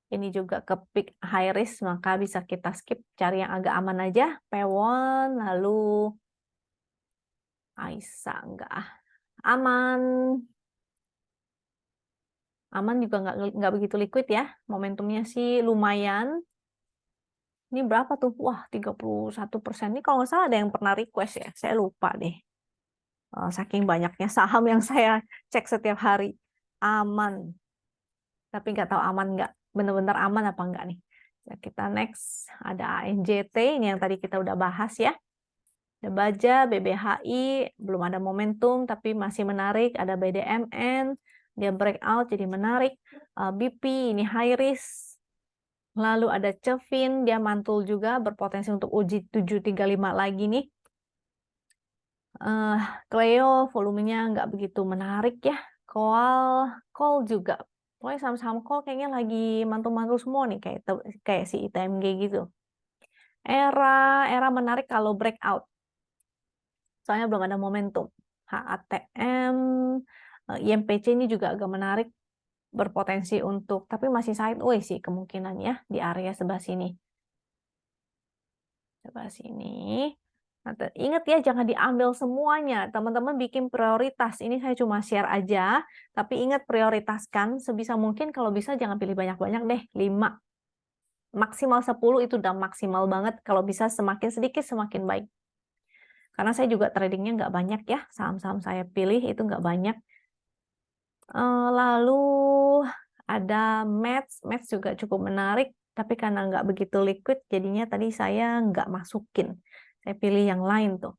Ini juga ke peak high risk, maka bisa kita skip, cari yang agak aman aja. Pewon, lalu Aisa enggak aman. Aman juga nggak begitu liquid ya. Momentumnya sih lumayan. Ini berapa tuh? Wah, 31%. Ini kalau nggak salah ada yang pernah request ya. Saya lupa deh. Saking banyaknya saham yang saya cek setiap hari. Aman. Tapi nggak tahu aman nggak. Bener-bener aman apa nggak nih. Ya, kita next. Ada ANJT. Ini yang tadi kita udah bahas ya. Ada Baja, BBHI. Belum ada momentum tapi masih menarik. Ada BDMN. Dia breakout jadi menarik. BP ini high risk. Lalu ada Cevin, dia mantul juga, berpotensi untuk uji 735 lagi nih. Cleo, volumenya nggak begitu menarik ya. Call juga. Pokoknya saham-saham call kayaknya lagi mantul-mantul semua nih, kayak si ITMG gitu. Era menarik kalau breakout. Soalnya belum ada momentum. HATM, IMPC ini juga agak menarik, berpotensi untuk, tapi masih sideways sih kemungkinannya di area sebelah sini. Sebelah sini. Nah, ingat ya, jangan diambil semuanya. Teman-teman bikin prioritas. Ini saya cuma share aja, tapi ingat prioritaskan sebisa mungkin. Kalau bisa jangan pilih banyak-banyak deh, 5. Maksimal 10 itu udah maksimal banget. Kalau bisa semakin sedikit semakin baik. Karena saya juga tradingnya nggak banyak ya. Saham-saham saya pilih itu nggak banyak. Lalu ada Mets juga cukup menarik, tapi karena nggak begitu liquid, jadinya tadi saya nggak masukin. Saya pilih yang lain tuh.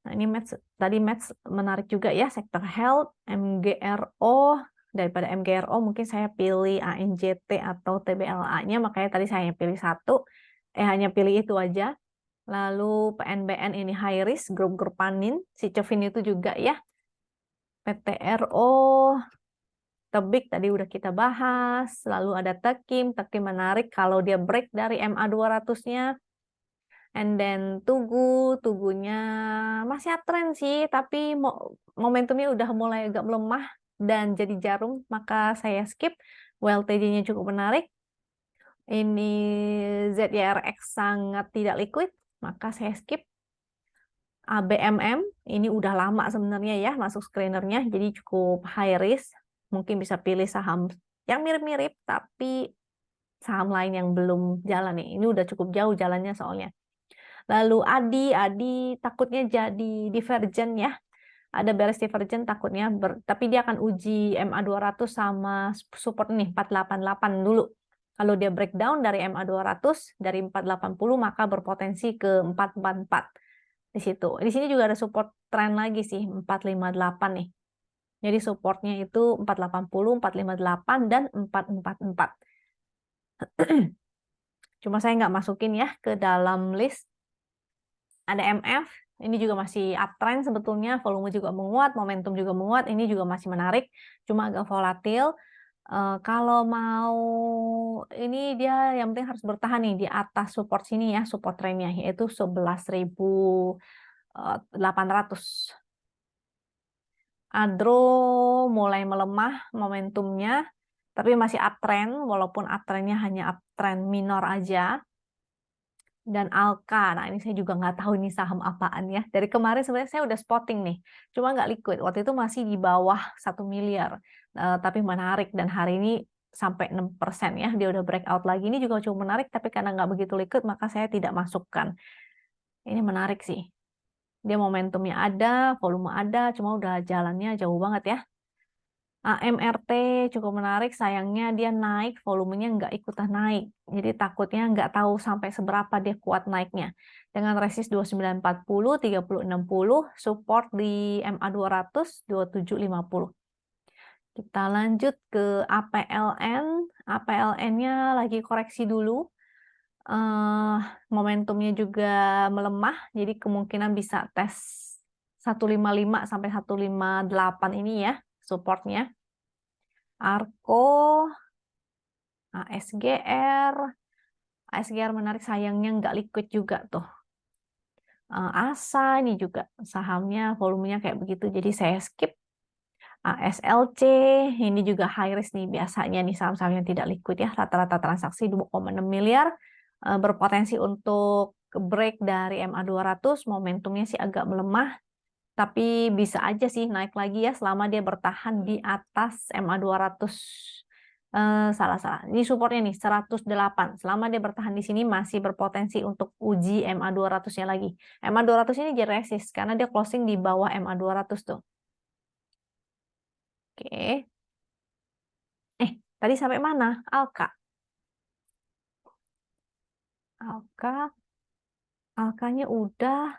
Nah, ini tadi Mets menarik juga ya, sektor health, MGRO. Daripada MGRO mungkin saya pilih ANJT atau TBLA-nya, makanya tadi saya pilih satu, hanya pilih itu aja. Lalu PNBN ini high risk, grup-grup Panin, si Cevin itu juga ya. PTRO, Tebik tadi udah kita bahas, lalu ada Tekim menarik kalau dia break dari MA 200-nya. And then Tugunya masih uptrend sih, tapi momentumnya udah mulai agak melemah dan jadi jarum, maka saya skip. WLTJ-nya cukup menarik. Ini ZYRX sangat tidak liquid, maka saya skip. ABMM ini udah lama sebenarnya ya masuk screenernya, jadi cukup high risk. Mungkin bisa pilih saham yang mirip-mirip, tapi saham lain yang belum jalan nih. Ini udah cukup jauh jalannya soalnya. Lalu Adi takutnya jadi divergen ya. Ada bearish divergen takutnya, tapi dia akan uji MA 200 sama support nih 488 dulu. Kalau dia breakdown dari MA 200 dari 480 maka berpotensi ke 444 di situ. Di sini juga ada support trend lagi sih 458 nih. Jadi supportnya itu 480, 458 dan 444. Cuma saya nggak masukin ya ke dalam list. Ada MF, ini juga masih uptrend sebetulnya, volume juga menguat, momentum juga menguat, ini juga masih menarik, cuma agak volatil. Kalau mau ini dia yang penting harus bertahan nih di atas support sini ya, support trennya yaitu 11.800. Adro mulai melemah momentumnya, tapi masih uptrend, walaupun uptrendnya hanya uptrend minor aja. Dan Alka, nah ini saya juga nggak tahu ini saham apaan ya. Dari kemarin sebenarnya saya udah spotting nih, cuma nggak liquid. Waktu itu masih di bawah 1 miliar, tapi menarik. Dan hari ini sampai 6% ya, dia udah breakout lagi. Ini juga cukup menarik, tapi karena nggak begitu liquid, maka saya tidak masukkan. Ini menarik sih. Dia momentumnya ada, volume ada, cuma udah jalannya jauh banget ya. AMRT cukup menarik, sayangnya dia naik, volumenya nggak ikutan naik. Jadi takutnya nggak tahu sampai seberapa dia kuat naiknya. Dengan resist 2940, 3060, support di MA 200, 2750. Kita lanjut ke APLN. APLN-nya lagi koreksi dulu. Momentumnya juga melemah, jadi kemungkinan bisa tes 155 sampai 158 ini ya, supportnya. Arko, ASGR, ASGR menarik, sayangnya nggak liquid juga tuh. ASA ini juga sahamnya volumenya kayak begitu, jadi saya skip. ASLC ini juga high risk nih, biasanya nih saham-saham yang tidak liquid ya, rata-rata transaksi 2,6 miliar, berpotensi untuk break dari MA 200, momentumnya sih agak melemah, tapi bisa aja sih naik lagi ya selama dia bertahan di atas MA 200. Salah. Ini supportnya nih 108. Selama dia bertahan di sini masih berpotensi untuk uji MA 200-nya lagi. MA 200 ini jadi resist karena dia closing di bawah MA 200 tuh. Oke. Tadi sampai mana? Alka. Alkanya udah,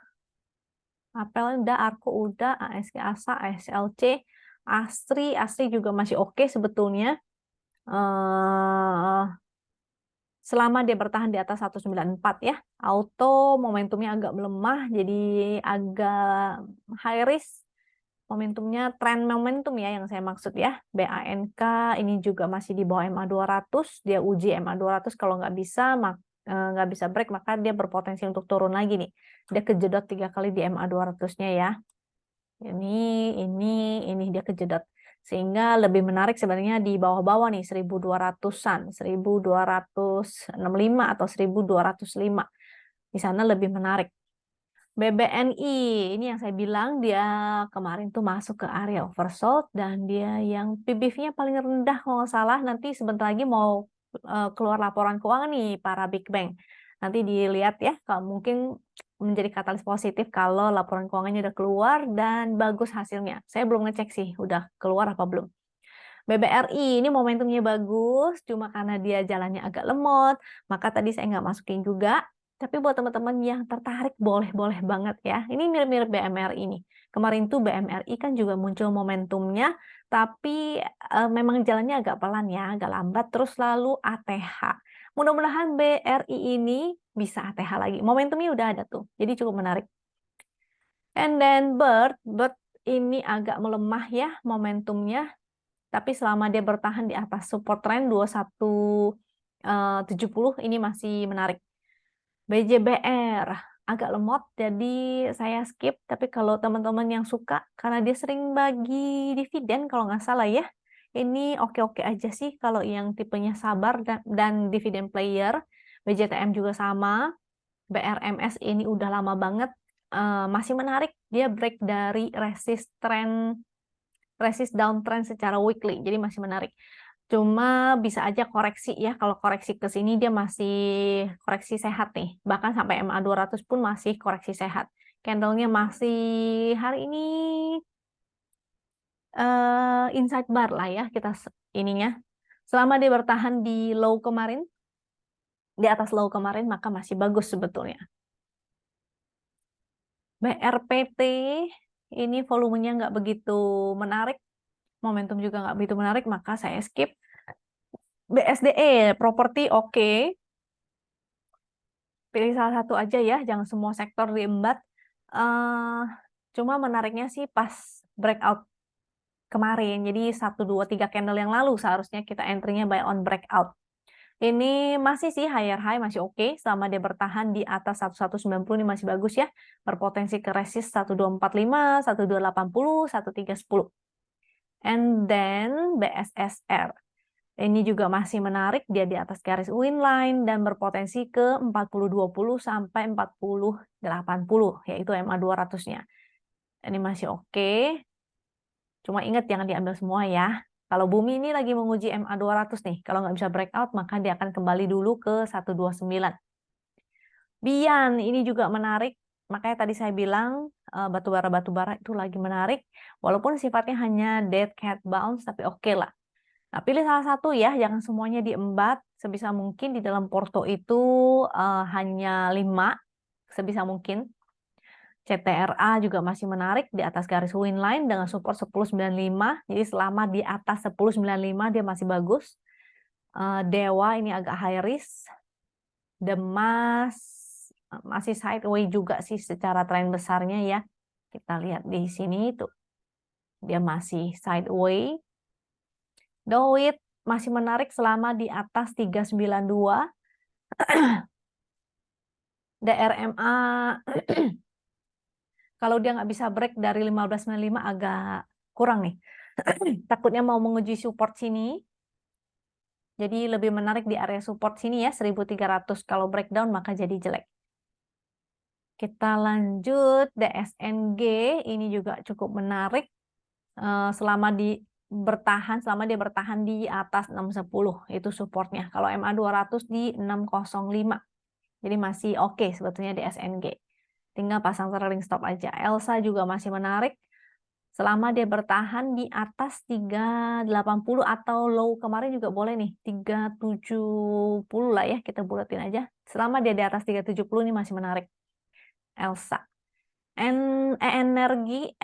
Apel udah, Arko udah, ASG Asa, ASLC, Asri juga masih oke sebetulnya. Eh selama dia bertahan di atas 194 ya. Auto momentumnya agak melemah, jadi agak high risk. Momentumnya tren momentum ya yang saya maksud ya. BANK ini juga masih di bawah MA 200, dia uji MA 200, kalau nggak bisa nggak bisa break, maka dia berpotensi untuk turun lagi nih. Dia kejedot 3 kali di MA 200-nya ya. Ini dia kejedot. Sehingga lebih menarik sebenarnya di bawah-bawah nih, 1.200-an, 1.265 atau 1.205. Di sana lebih menarik. BBNI, ini yang saya bilang dia kemarin tuh masuk ke area oversold dan dia yang PBV-nya paling rendah kalau nggak salah. Nanti sebentar lagi mau keluar laporan keuangan nih para big bank. Nanti dilihat ya, kalau mungkin menjadi katalis positif kalau laporan keuangannya udah keluar dan bagus hasilnya. Saya belum ngecek sih udah keluar apa belum. BBRI ini momentumnya bagus, cuma karena dia jalannya agak lemot, maka tadi saya nggak masukin juga. Tapi buat teman-teman yang tertarik, boleh-boleh banget ya. Ini mirip-mirip BMRI ini. Kemarin tuh BMRI kan juga muncul momentumnya, tapi memang jalannya agak pelan ya, agak lambat. Terus lalu ATH. Mudah-mudahan BRI ini bisa ATH lagi. Momentumnya udah ada tuh, jadi cukup menarik. And then Bird ini agak melemah ya momentumnya. Tapi selama dia bertahan di atas support trend 2170 ini masih menarik. BJBR agak lemot, jadi saya skip. Tapi kalau teman-teman yang suka, karena dia sering bagi dividen kalau nggak salah ya, ini oke-oke aja sih kalau yang tipenya sabar dan dividen player. BJTM juga sama. BRMS ini udah lama banget, masih menarik. Dia break dari resist downtrend secara weekly, jadi masih menarik. Cuma bisa aja koreksi ya, kalau koreksi ke sini dia masih koreksi sehat nih. Bahkan sampai MA 200 pun masih koreksi sehat. Candlenya masih hari ini inside bar lah ya kita ininya. Selama dia bertahan di low kemarin, di atas low kemarin, maka masih bagus sebetulnya. BRPT ini volumenya nggak begitu menarik, momentum juga nggak begitu menarik, maka saya skip. BSDE, properti oke. pilih salah satu aja ya, jangan semua sektor diembat. Cuma menariknya sih pas breakout kemarin. Jadi 1, 2, 3 candle yang lalu seharusnya kita entry-nya buy on breakout. Ini masih sih higher high, masih oke. Selama dia bertahan di atas 1190 ini masih bagus ya. Berpotensi ke resist 1245, 1280, 1310. And then BSSR. Ini juga masih menarik, dia di atas garis win line dan berpotensi ke 4020 sampai 4080, yaitu MA 200-nya. Ini masih oke. Cuma ingat jangan diambil semua ya. Kalau bumi ini lagi menguji MA 200 nih, kalau nggak bisa breakout, maka dia akan kembali dulu ke 129. Bian ini juga menarik, makanya tadi saya bilang batubara-batubara itu lagi menarik, walaupun sifatnya hanya dead cat bounce, tapi oke lah. Nah, pilih salah satu ya, jangan semuanya diembat. Sebisa mungkin di dalam porto itu hanya 5, sebisa mungkin. CTRA juga masih menarik di atas garis win line dengan support 1095. Jadi selama di atas 1095 dia masih bagus. Dewa ini agak high risk. Demas masih sideways juga sih secara tren besarnya ya. Kita lihat di sini tuh. Dia masih sideways. Doit masih menarik selama di atas 392. DRMA kalau dia nggak bisa break dari 1595 agak kurang nih. Takutnya mau menguji support sini. Jadi lebih menarik di area support sini ya, 1300. Kalau breakdown maka jadi jelek. Kita lanjut DSNG, ini juga cukup menarik. Selama dia bertahan di atas 610, itu supportnya. Kalau MA 200 di 605. Jadi masih oke sebetulnya DSNG. Tinggal pasang trailing stop aja. Elsa juga masih menarik. Selama dia bertahan di atas 380 atau low kemarin juga boleh nih, 370 lah ya, kita bulatin aja. Selama dia di atas 370 ini masih menarik. Elsa. ENRG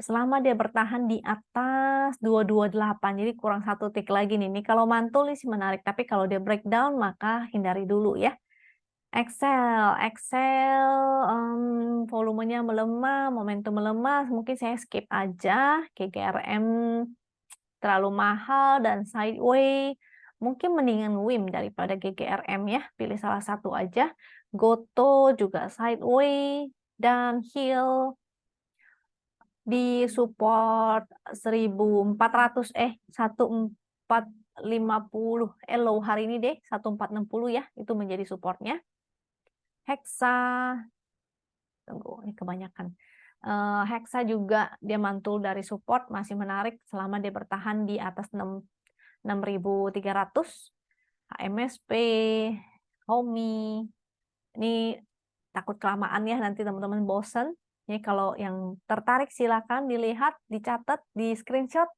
selama dia bertahan di atas 228, jadi kurang 1 tick lagi nih. Ini kalau mantul ini sih menarik, tapi kalau dia breakdown maka hindari dulu ya. Excel volumenya melemah, momentum melemah, mungkin saya skip aja. GGRM terlalu mahal dan sideways, mungkin mendingan WIM daripada GGRM ya, pilih salah satu aja. Goto juga sideways dan Hill di support 1400 1450 low hari ini deh 1460 ya, itu menjadi supportnya. Hexa, tunggu, ini kebanyakan. Hexa juga dia mantul dari support, masih menarik selama dia bertahan di atas 6.300. HMSP, Homi, ini takut kelamaan ya, nanti teman-teman bosen. Ini kalau yang tertarik silakan dilihat, dicatat, di screenshot.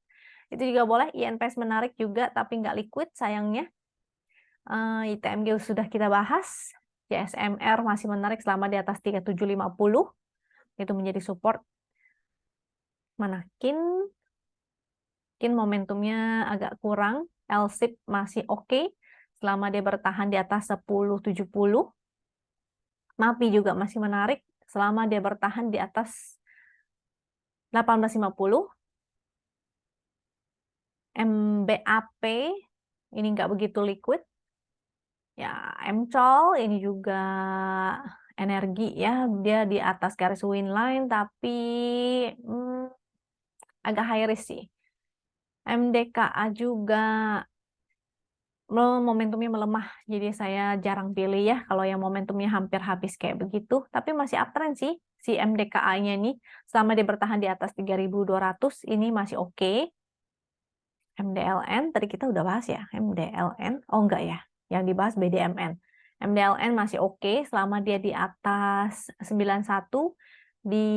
Itu juga boleh. INPS menarik juga, tapi nggak liquid sayangnya. ITMG sudah kita bahas. JSMR masih menarik selama di atas 3750. Itu menjadi support. Manakin momentumnya agak kurang. LSIP masih oke. Selama dia bertahan di atas 1070. MAPI juga masih menarik. Selama dia bertahan di atas 1850. MBAP ini nggak begitu liquid. Ya, MCOL ini juga energi ya, dia di atas garis win line tapi agak high risk sih. MDKA juga momentumnya melemah, jadi saya jarang pilih ya kalau yang momentumnya hampir habis kayak begitu, tapi masih uptrend sih si MDKA-nya ini. Selama dia bertahan di atas 3.200 ini masih oke. MDLN tadi kita udah bahas ya, MDLN. Oh enggak ya, yang dibahas BDMN. MDLN masih oke selama dia di atas 91, di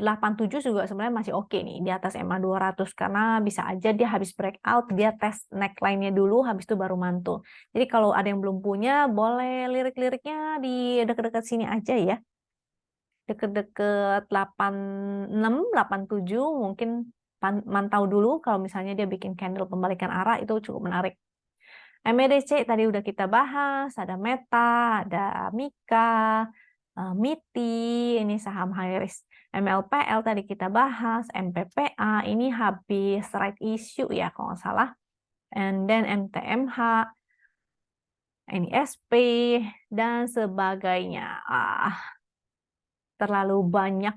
87 juga sebenarnya masih oke nih, di atas MA 200, karena bisa aja dia habis breakout, dia tes neckline-nya dulu, habis itu baru mantul. Jadi kalau ada yang belum punya, boleh lirik-liriknya di dekat-dekat sini aja ya. Deket-deket 86, 87 mungkin mantau dulu kalau misalnya dia bikin candle pembalikan arah, itu cukup menarik. MEDC tadi udah kita bahas, ada Meta, ada Mika, MITI, ini saham high risk. MLPL tadi kita bahas, MPPA, ini habis right issue ya kalau nggak salah. And then MTMH, NISP, dan sebagainya. Terlalu banyak.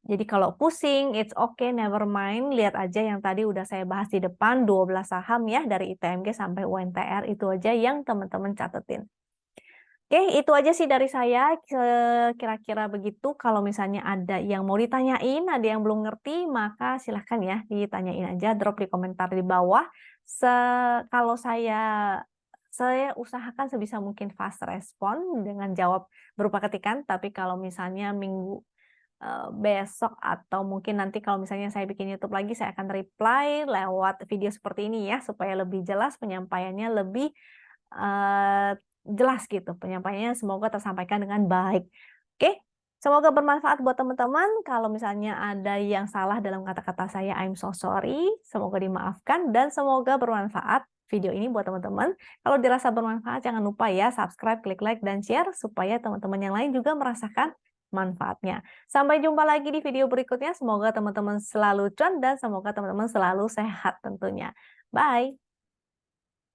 Jadi kalau pusing, it's okay, never mind. Lihat aja yang tadi udah saya bahas di depan, 12 saham ya, dari ITMG sampai UNTR, itu aja yang teman-teman catetin. Oke, itu aja sih dari saya, kira-kira begitu. Kalau misalnya ada yang mau ditanyain, ada yang belum ngerti, maka silahkan ya, ditanyain aja, drop di komentar di bawah. Kalau saya usahakan sebisa mungkin fast respon dengan jawab berupa ketikan, tapi kalau misalnya besok atau mungkin nanti kalau misalnya saya bikin YouTube lagi, saya akan reply lewat video seperti ini ya, supaya lebih jelas penyampaiannya, lebih jelas gitu penyampaiannya, semoga tersampaikan dengan baik. Oke, semoga bermanfaat buat teman-teman. Kalau misalnya ada yang salah dalam kata-kata saya, I'm so sorry. Semoga dimaafkan dan semoga bermanfaat video ini buat teman-teman. Kalau dirasa bermanfaat, jangan lupa ya subscribe, klik like, dan share supaya teman-teman yang lain juga merasakan manfaatnya. Sampai jumpa lagi di video berikutnya. Semoga teman-teman selalu cuan dan semoga teman-teman selalu sehat tentunya. Bye!